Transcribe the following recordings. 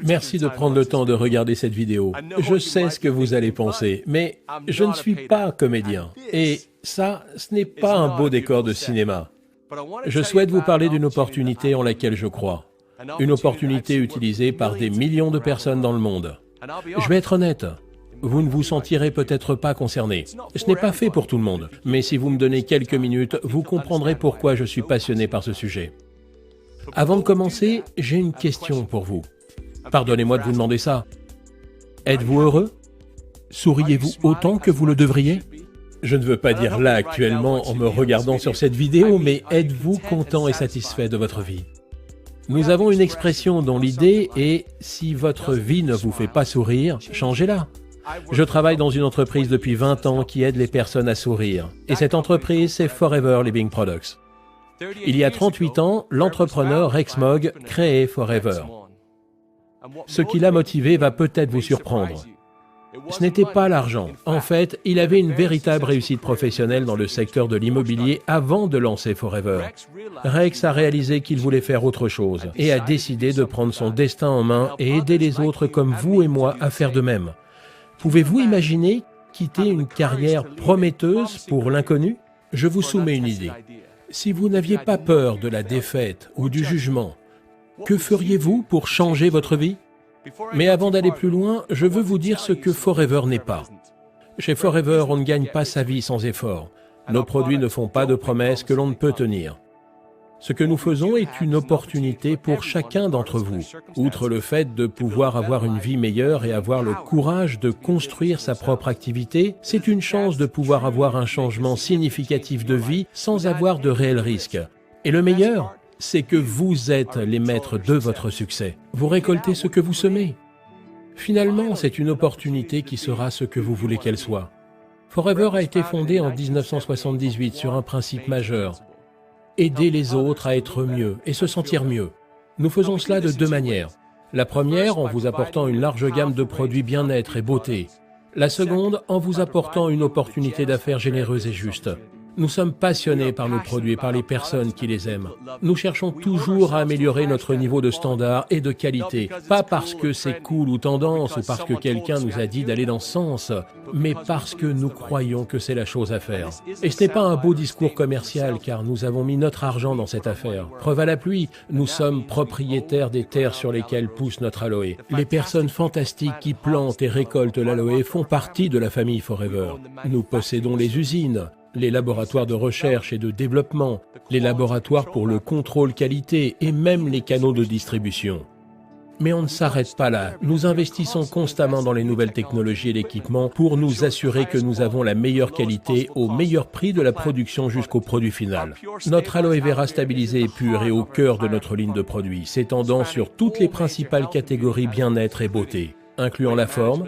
Merci de prendre le temps de regarder cette vidéo. Je sais ce que vous allez penser, mais je ne suis pas comédien. Et ça, ce n'est pas un beau décor de cinéma. Je souhaite vous parler d'une opportunité en laquelle je crois. Une opportunité utilisée par des millions de personnes dans le monde. Je vais être honnête, vous ne vous sentirez peut-être pas concerné. Ce n'est pas fait pour tout le monde, mais si vous me donnez quelques minutes, vous comprendrez pourquoi je suis passionné par ce sujet. Avant de commencer, j'ai une question pour vous. Pardonnez-moi de vous demander ça. Êtes-vous heureux? Souriez-vous autant que vous le devriez? Je ne veux pas dire là actuellement en me regardant sur cette vidéo, mais êtes-vous content et satisfait de votre vie? Nous avons une expression dont l'idée est « si votre vie ne vous fait pas sourire, changez-la ». Je travaille dans une entreprise depuis 20 ans qui aide les personnes à sourire. Et cette entreprise, c'est Forever Living Products. Il y a 38 ans, l'entrepreneur Rex Mogg créait Forever. Ce qui l'a motivé va peut-être vous surprendre. Ce n'était pas l'argent. En fait, il avait une véritable réussite professionnelle dans le secteur de l'immobilier avant de lancer Forever. Rex a réalisé qu'il voulait faire autre chose et a décidé de prendre son destin en main et aider les autres comme vous et moi à faire de même. Pouvez-vous imaginer quitter une carrière prometteuse pour l'inconnu? Je vous soumets une idée. Si vous n'aviez pas peur de la défaite ou du jugement, que feriez-vous pour changer votre vie? Mais avant d'aller plus loin, je veux vous dire ce que Forever n'est pas. Chez Forever, on ne gagne pas sa vie sans effort. Nos produits ne font pas de promesses que l'on ne peut tenir. Ce que nous faisons est une opportunité pour chacun d'entre vous. Outre le fait de pouvoir avoir une vie meilleure et avoir le courage de construire sa propre activité, c'est une chance de pouvoir avoir un changement significatif de vie sans avoir de réels risques. Et le meilleur, c'est que vous êtes les maîtres de votre succès. Vous récoltez ce que vous semez. Finalement, c'est une opportunité qui sera ce que vous voulez qu'elle soit. Forever a été fondé en 1978 sur un principe majeur. Aider les autres à être mieux et se sentir mieux. Nous faisons cela de deux manières. La première, en vous apportant une large gamme de produits bien-être et beauté. La seconde, en vous apportant une opportunité d'affaires généreuse et juste. Nous sommes passionnés par nos produits et par les personnes qui les aiment. Nous cherchons toujours à améliorer notre niveau de standard et de qualité, pas parce que c'est cool ou tendance ou parce que quelqu'un nous a dit d'aller dans ce sens, mais parce que nous croyons que c'est la chose à faire. Et ce n'est pas un beau discours commercial car nous avons mis notre argent dans cette affaire. Preuve à la pluie, nous sommes propriétaires des terres sur lesquelles pousse notre aloe. Les personnes fantastiques qui plantent et récoltent l'aloe font partie de la famille Forever. Nous possédons les usines, les laboratoires de recherche et de développement, les laboratoires pour le contrôle qualité et même les canaux de distribution. Mais on ne s'arrête pas là. Nous investissons constamment dans les nouvelles technologies et l'équipement pour nous assurer que nous avons la meilleure qualité au meilleur prix de la production jusqu'au produit final. Notre aloe vera stabilisé et pur est au cœur de notre ligne de produits, s'étendant sur toutes les principales catégories bien-être et beauté, incluant la forme,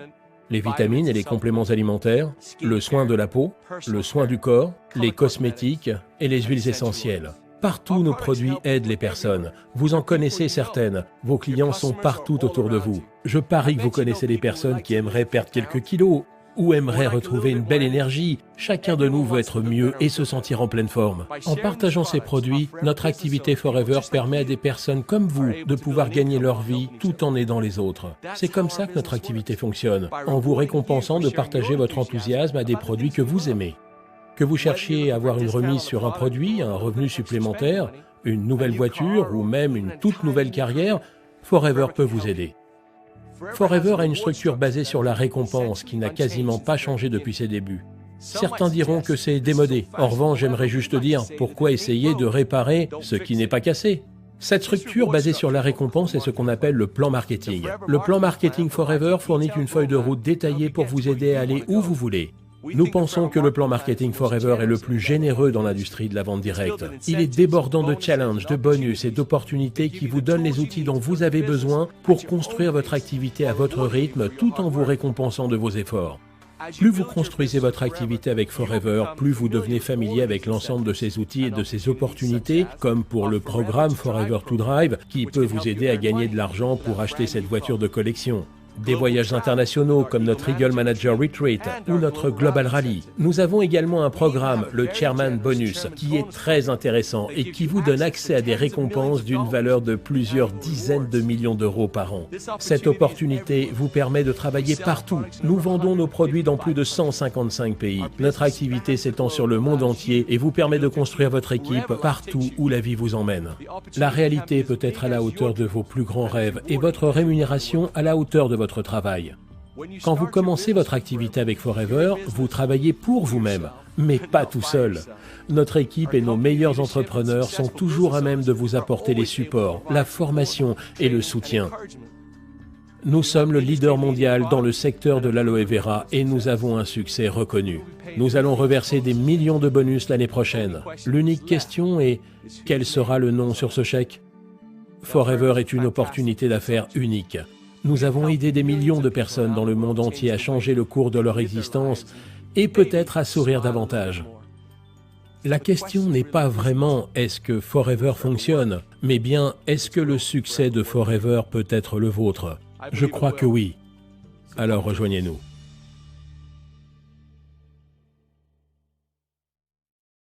les vitamines et les compléments alimentaires, le soin de la peau, le soin du corps, les cosmétiques et les huiles essentielles. Partout, nos produits aident les personnes. Vous en connaissez certaines. Vos clients sont partout autour de vous. Je parie que vous connaissez des personnes qui aimeraient perdre quelques kilos ou aimeraient retrouver une belle énergie. Chacun de nous veut être mieux et se sentir en pleine forme. En partageant ces produits, notre activité Forever permet à des personnes comme vous de pouvoir gagner leur vie tout en aidant les autres. C'est comme ça que notre activité fonctionne, en vous récompensant de partager votre enthousiasme à des produits que vous aimez. Que vous cherchiez à avoir une remise sur un produit, un revenu supplémentaire, une nouvelle voiture ou même une toute nouvelle carrière, Forever peut vous aider. Forever a une structure basée sur la récompense qui n'a quasiment pas changé depuis ses débuts. Certains diront que c'est démodé. En revanche, j'aimerais juste dire, pourquoi essayer de réparer ce qui n'est pas cassé? Cette structure basée sur la récompense est ce qu'on appelle le plan marketing. Le plan marketing Forever fournit une feuille de route détaillée pour vous aider à aller où vous voulez. Nous pensons que le plan marketing Forever est le plus généreux dans l'industrie de la vente directe. Il est débordant de challenges, de bonus et d'opportunités qui vous donnent les outils dont vous avez besoin pour construire votre activité à votre rythme tout en vous récompensant de vos efforts. Plus vous construisez votre activité avec Forever, plus vous devenez familier avec l'ensemble de ces outils et de ces opportunités, comme pour le programme Forever to Drive, qui peut vous aider à gagner de l'argent pour acheter cette voiture de collection. des voyages internationaux comme notre Eagle Manager Retreat ou notre Global Rally. Nous avons également un programme, le Chairman Bonus, qui est très intéressant et qui vous donne accès à des récompenses d'une valeur de plusieurs dizaines de millions d'euros par an. Cette opportunité vous permet de travailler partout. Nous vendons nos produits dans plus de 155 pays. Notre activité s'étend sur le monde entier et vous permet de construire votre équipe partout où la vie vous emmène. La réalité peut être à la hauteur de vos plus grands rêves et votre rémunération à la hauteur de votre travail. Quand vous commencez votre activité avec Forever, vous travaillez pour vous-même, mais pas tout seul. Notre équipe et nos meilleurs entrepreneurs sont toujours à même de vous apporter les supports, la formation et le soutien. Nous sommes le leader mondial dans le secteur de l'aloe vera et nous avons un succès reconnu. Nous allons reverser des millions de bonus l'année prochaine. L'unique question est, quel sera le nom sur ce chèque? Forever est une opportunité d'affaires unique. Nous avons aidé des millions de personnes dans le monde entier à changer le cours de leur existence et peut-être à sourire davantage. La question n'est pas vraiment « est-ce que Forever fonctionne ?», mais bien « est-ce que le succès de Forever peut être le vôtre ?» Je crois que oui. Alors rejoignez-nous.